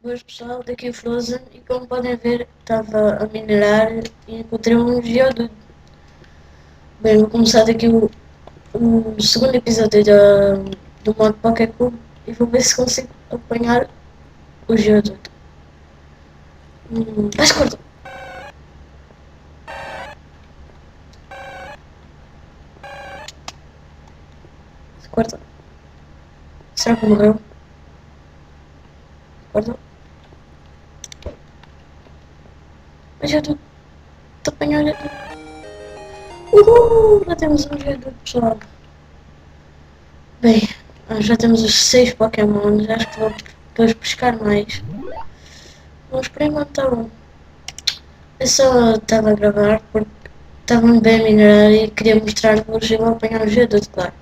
Boas pessoal, daqui é Frozen e como podem ver estava a minerar e encontrei um geodude. Bem, vou começar daqui o segundo episódio do modo Pokécube e vou ver se consigo apanhar o geodude. Mas corta! Corta! Será que morreu? Corta! O geodude! Estou a apanhar o geodude! Uhul! Já temos um geodude pessoal! Bem, já temos os 6 Pokémon, acho que vou depois pescar mais. Vamos experimentar um. Eu só estava a gravar porque estava bem a minerar e queria mostrar-vos e vou apanhar o geodude, claro.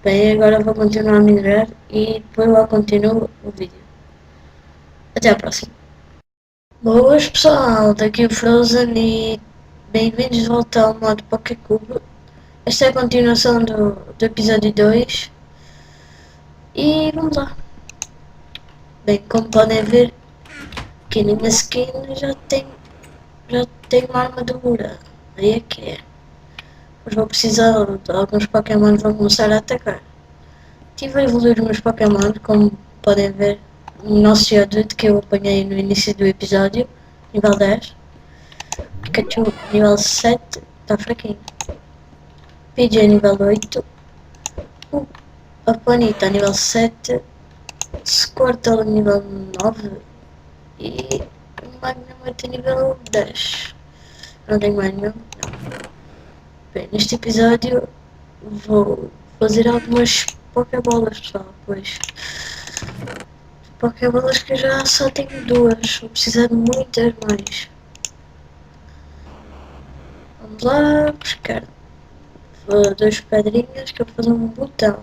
Bem, agora vou continuar a minerar e depois lá continuo o vídeo. Até à próxima. Boas pessoal, daqui o Frozen e bem-vindos de volta ao modo Pokécube. Esta é a continuação do episódio 2 e vamos lá. Bem, como podem ver, aqui na minha skin já tenho uma armadura. Aí é que é. Mas vou precisar de alguns Pokémon vão começar a atacar. Estive a evoluir os meus Pokémon, como podem ver, o nosso Geodude que eu apanhei no início do episódio, nível 10. Pikachu nível 7, está fraquinho. Pidgey nível 8. A Ponyta nível 7. Squirtle nível 9. E o Magnemite nível 10. Não tenho mais nenhum. Não. Bem, neste episódio vou fazer algumas Pokébolas, pessoal, pois Pokébolas que eu já só tenho duas, vou precisar de muitas mais. Vamos lá, buscar duas pedrinhas que eu vou fazer um botão.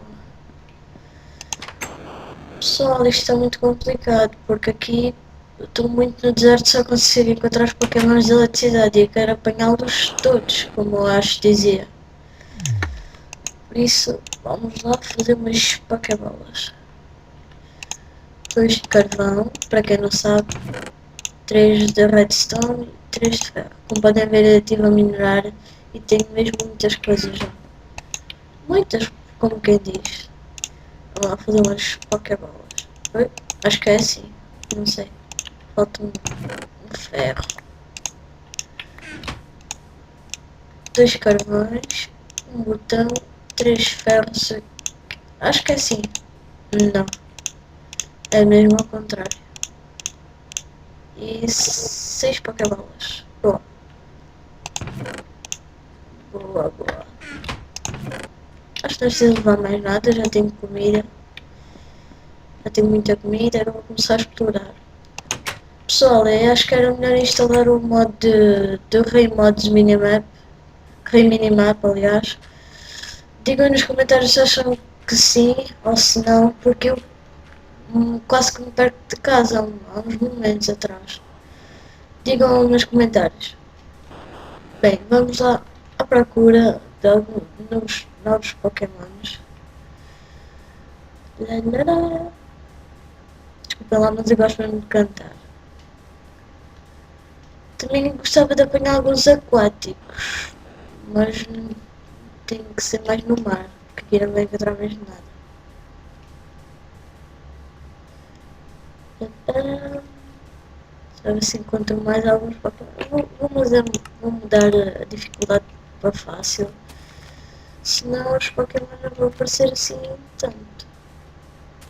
Pessoal, isto está muito complicado porque aqui eu estou muito no deserto, só consigo encontrar os Pokémons de eletricidade e eu quero apanhá-los todos, como eu acho que dizia. Por isso, vamos lá fazer umas Pokébolas. 2 de carvão, para quem não sabe, 3 de redstone e 3 de ferro. Como podem ver, eu estive a minerar e tenho mesmo muitas coisas já. Muitas, como quem diz. Vamos lá fazer umas Pokébolas. Oi? Acho que é assim, não sei. Falta um ferro. 2 carvões, um botão, 3 ferros. Acho que é assim. Não, é mesmo ao contrário. E 6 Pokébolas. Boa. Boa, boa. Acho que não preciso levar mais nada, já tenho comida. Já tenho muita comida, agora vou começar a explorar. Pessoal, eu acho que era melhor instalar o mod do Rei Mods Minimap. Rei Minimap, aliás. Digam nos comentários se acham que sim ou se não, porque eu quase que me perco de casa há uns momentos atrás. Digam nos comentários. Bem, vamos lá à procura de alguns novos Pokémons. Desculpa lá, mas eu gosto mesmo de cantar. Também gostava de apanhar alguns aquáticos, mas tem que ser mais no mar, porque aqui não vai encontrar mais nada. Sabe se encontro mais alguns Pokémon. Vou mudar a dificuldade para fácil. Senão os Pokémon não vão aparecer assim tanto.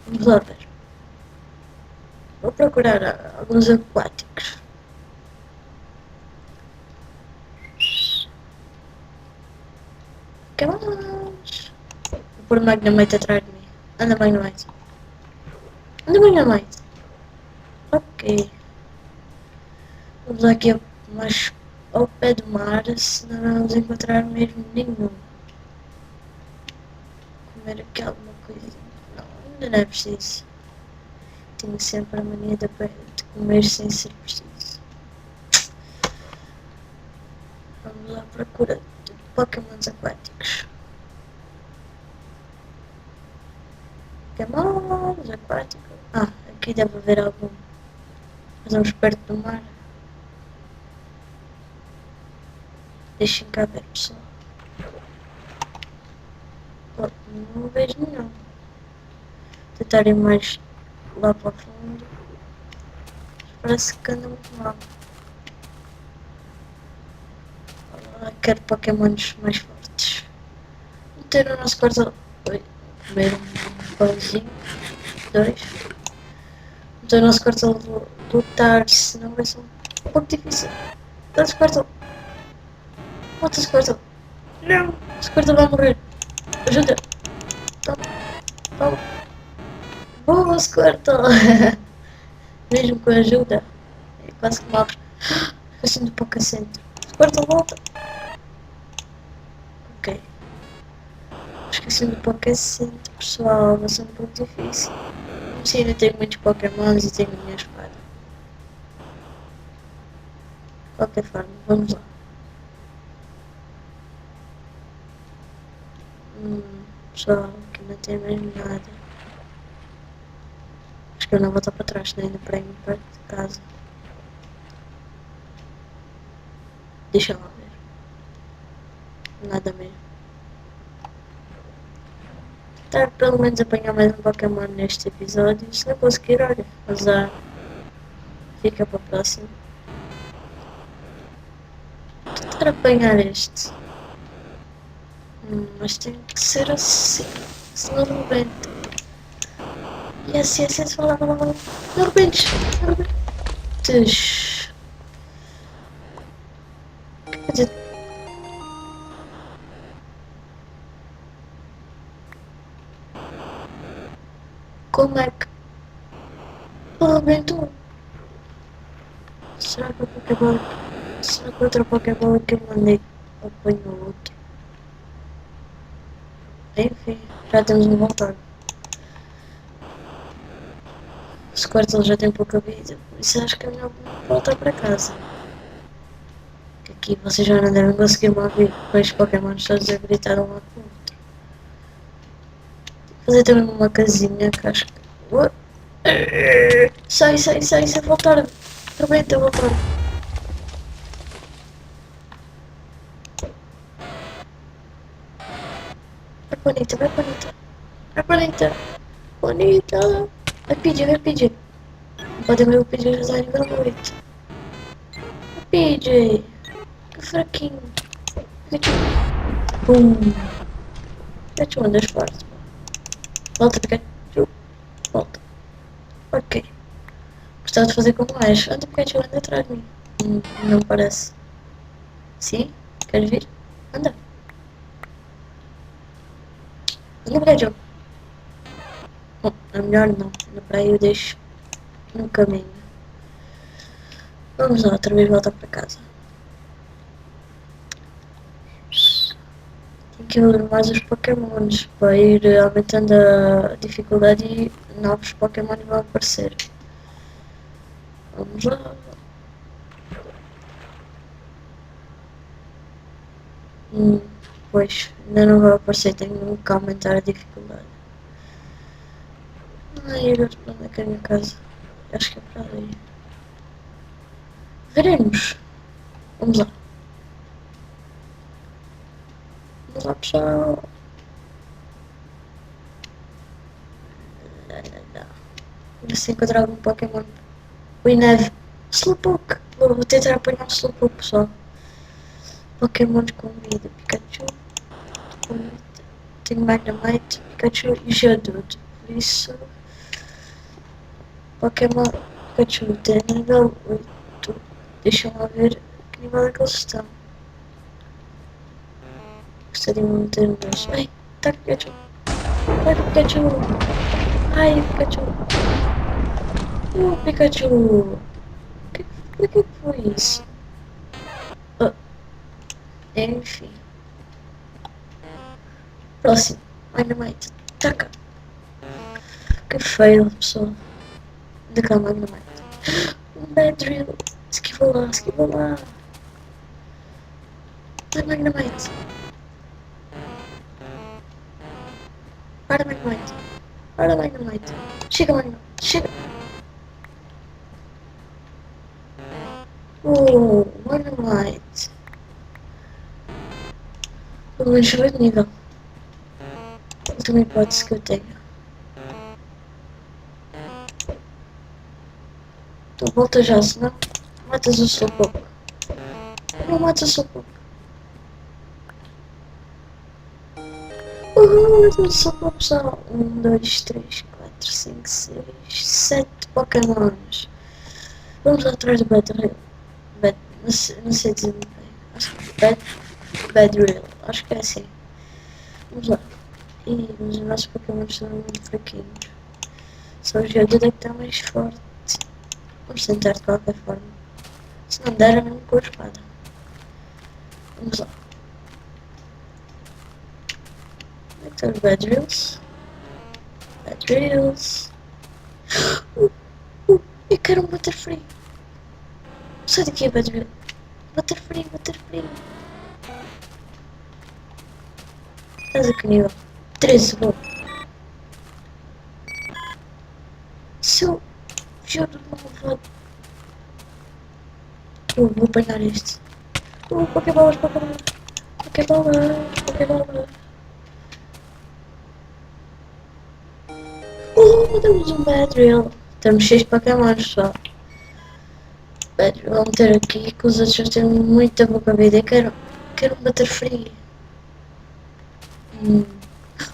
Vamos lá ver. Vou procurar alguns aquáticos. Pokémons. Vou pôr o Magnemite atrás de mim. Anda Magnemite. Anda Magnemite. Ok. Vamos aqui mais ao pé do mar, senão não vamos encontrar mesmo nenhum. Comer aqui alguma coisa. Não, ainda não é preciso. Tenho sempre a mania de comer sem ser preciso. Vamos à procura de Pokémons aquáticos. Pokémons aquáticos. Ah, aqui deve haver algum. Estamos perto do mar. Deixem cá ver, pessoal. Oh, não vejo nenhum. Tentar ir mais lá para o fundo. Parece que anda muito mal. Quero pokémons mais fortes. Meter o nosso quarto. Comer um pãozinho. 2. Meter o nosso quarto a lutar, senão vai ser um pouco difícil. Dá-se quarto. Mata-se quarto. Não! Esse quarto vai morrer. Ajuda! Toma, toma. Boa, Squirtle! Mesmo com ajuda, é quase que morre. Esqueci do pouco assento. Squirtle, volta! Ok. Esqueci do pouco assento, pessoal. Vai ser um pouco difícil. Sim, ainda tenho muitos Pokémons e tenho a minha espada. De qualquer forma, vamos lá. Pessoal, aqui não tem mais nada. Acho que eu não vou voltar para trás, nem ainda para ir perto de casa. Deixa lá ver. Nada mesmo. Tentar pelo menos apanhar mais um Pokémon neste episódio. Se não conseguir, olha, azar. Fica para o próximo. Tentar apanhar este. Mas tem que ser assim. Senão não rebenta. Yes, vai lá. Não rebentes. Não rebentes. Quer dizer, como é que... Oh, rebentou. Será que o Pokébola... Será que outra Pokébola que eu mandei apanhou outro? Enfim, já temos um voltar. O Squirtle já tem pouca vida, por isso acho que é melhor voltar para casa. Que aqui vocês já não devem conseguir me ouvir com os Pokémons todos a gritar um ao outro. Fazer também uma casinha que acho que... Sai, voltar. Rebenta, voltar. Vai bonita. Bonita. Vai pedir. Pode ver o PJ já nível 8. PJ. Que fraquinho. Pum. Pikachu andas forte. Volta, Pikachu. Volta. Ok. Gostava de fazer como Ash. Anda, Pikachu, anda atrás de mim. Não parece. Sim? Queres vir? Anda. Anda, Pikachu. Bom, é melhor não. Na praia eu deixo no caminho. Vamos lá, outra vez voltar para casa. Tenho que evoluir mais os Pokémons para ir aumentando a dificuldade e novos Pokémon vão aparecer. Vamos lá. Pois, ainda não vai aparecer, tenho que aumentar a dificuldade. Ai, agora onde é que é a minha casa? Acho que é para ali. Veremos. Vamos lá. Vamos lá, pessoal. Ver se encontrar algum Pokémon. Oi, neve. Slowpoke. Vou tentar apanhar um Slowpoke, pessoal. Pokémon com vida. Pikachu. Tenho Magnemite, Pikachu e Geodude. Por isso... Pokémon Pikachu tem nível 8. Deixa-me lá ver que nível é que eles estão. Gostaria de ter um dois. Ai, tá Pikachu. Vai Pikachu. Ai, Pikachu. Pikachu. O que foi isso? Enfim. Próximo. Magnemite. Taca. Que feio, pessoal. Daquela Magnemite. Beedrill. Esquiva lá. Vai, Magnemite. Para, Magnemite. Chega, Magnemite. Chega. Magnemite. Pelo menos subir de nível. Última hipótese que eu tenho. Tu volta já, senão matas o seu pouco. Não matas o seu pouco. Matas o seu pouco só. 1, 2, 3, 4, 5, 6, 7 Pokémons. Vamos atrás do Beedrill. Não sei dizer muito bem. Acho que Beedrill. Acho que é assim. Vamos lá. Mas os nossos Pokémon são muito fraquinhos. Só o Geodude é que está mais forte. Vamos tentar de qualquer forma. Se não der, é mesmo com a espada. Vamos lá. Onde é que estão os Beedrills? Beedrills. Eu quero um Butterfree. Sai daqui, Beedrill. Butterfree. Estás a que nível? 13, bom. Seu Geodude malvado. Vou apanhar este. Pokébolas. Temos um Beedrill. Temos 6 Pokémons só. Beedrill, vamos ter aqui que os outros têm muita pouca vida. Eu quero um Butterfree.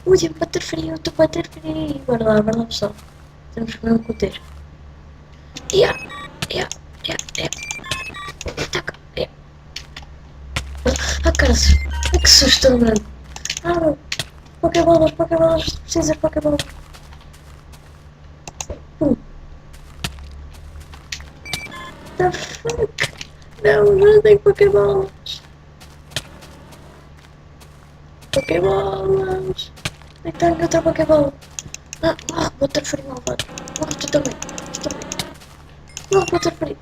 Ui, um Butterfree, outro Butterfree. Bora lá, pessoal. Temos que mesmo ter. Yeah. Taca. Ah, caras. Que susto, mano. Pokébolas. Precisa de Pokébolas. The fuck? Não tenho Pokébolas. Onde é que está a minha outra Pokébola? Butterfree malvado. Tu também. Não, Butterfree.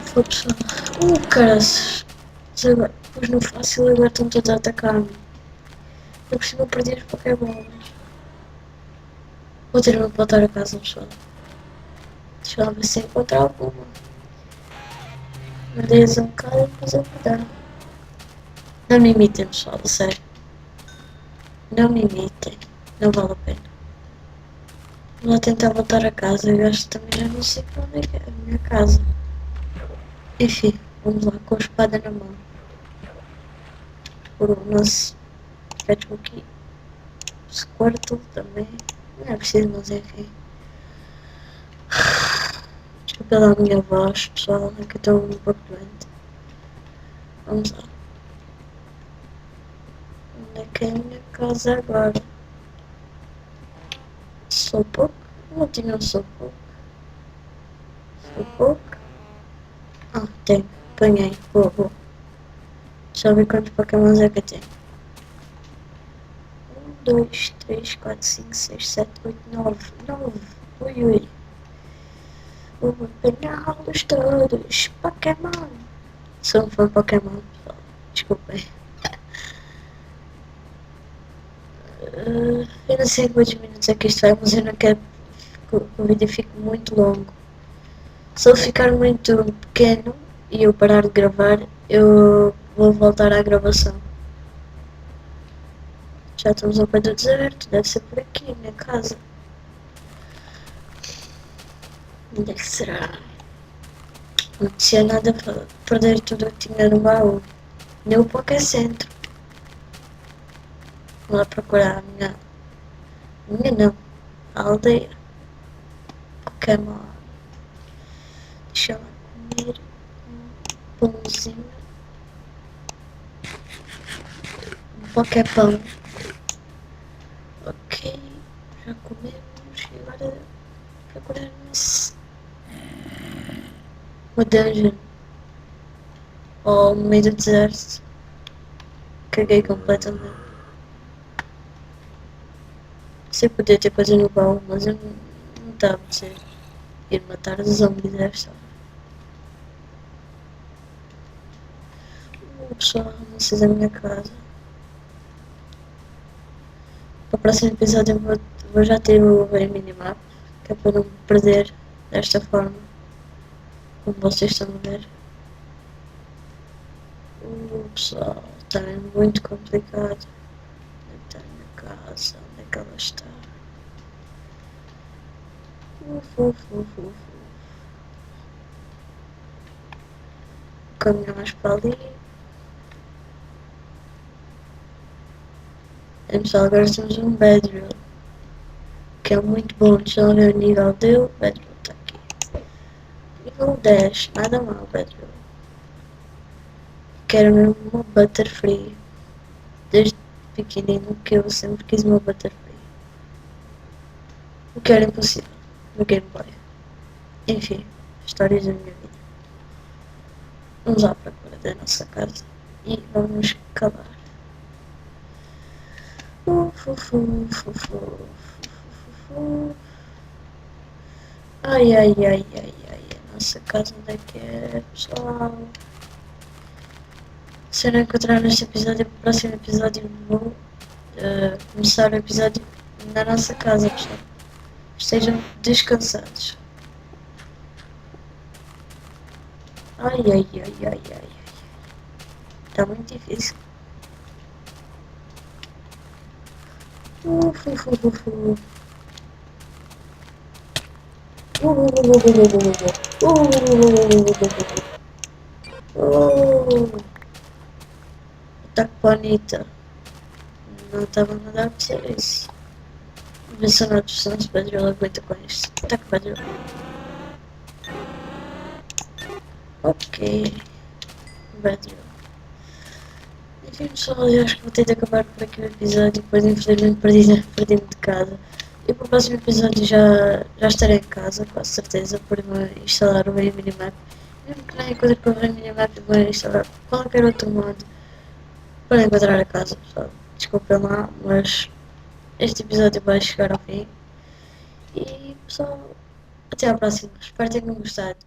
Foi pessoal. Caras. Pois no fácil agora estão todos a atacar-me. Eu preciso perder as Pokébolas. Vou ter de voltar a casa, pessoal. Deixa eu ver se encontrar alguma. Mudei-as um bocado e depois eu vou dar. Não me imitem, pessoal, sério. Não me imitem. Não vale a pena. Vou lá tentar voltar a casa. Eu acho que também já não sei para onde é que é a minha casa. Enfim, vamos lá com a espada na mão. Por o nosso aqui. Squirtle também. Não é preciso, mas enfim. Desculpa pela minha voz, pessoal, é que eu estou um pouco doente. Vamos lá. Onde é que é a minha casa agora? Slowpoke? Não tinha um Slowpoke. Tenho. Ganhei. Boa. Deixa eu ver quantos Pokémons é que eu tenho. 1, 2, 3, 4, 5, 6, 7, 8, 9. Ui. Vou apanhá-los todos. Pokémon. Sou um fã de Pokémon, pessoal. Desculpem. Eu não sei quantos minutos é que isto vai, mas eu não quero que o vídeo fique muito longo. Se ele ficar muito pequeno e eu parar de gravar, eu vou voltar à gravação. Já estamos ao pé do deserto, deve ser por aqui, minha casa. Onde é que será? Não tinha nada para perder tudo o que tinha no baú. Nem o Poké Centro. Vou lá procurar a minha não, a aldeia. Pokémon. Deixa eu lá comer um pãozinho. Um Poképão. Ok, já comemos e agora procuramos uma dungeon. Ou no meio do deserto. Caguei completamente. Sei que podia ter coisa no baú, mas eu não estava a dizer ir matar os zombies desta. Pessoal, não sei da minha casa. Para o próximo episódio eu vou já ter o minimap, que é para não me perder desta forma. como vocês estão a ver. Pessoal, está muito complicado. Onde está a minha casa? Onde é que ela está? Caminhar mais para ali. E, pessoal, agora temos um bedroll, que é muito bom. Deixa eu ver o nível dele. Bedroll está aqui. Nível 10, nada mal, bedroll. Quero mesmo uma Butterfree. Desde pequenino que eu sempre quis uma Butterfree. O que era impossível no Game Boy. Enfim, histórias da minha vida. Vamos à procura da nossa casa e vamos cavar. Ai, ai, ai, ai, ai, a nossa casa onde é que é, pessoal? Se eu não encontrar neste episódio, no próximo episódio vou começar o episódio na nossa casa, pessoal. Estejam descansados. Ai, ai, ai, ai, ai. Está muito difícil. Ataque bonita. Não estava nada a ser isso. Ver se a nossa Bedroll aguenta com isto. Ataque Bedroll. Ok. Bedroll. Enfim, pessoal, eu acho que vou ter de acabar por aqui o episódio. Depois, infelizmente, perdi-me de casa. E para o próximo episódio já estarei em casa, com certeza, por instalar o Minimap. Mesmo que não encontre com o Minimap, vou instalar qualquer outro modo para encontrar a casa, pessoal. Desculpem lá, mas este episódio vai chegar ao fim. E pessoal, até à próxima. Espero que tenham gostado.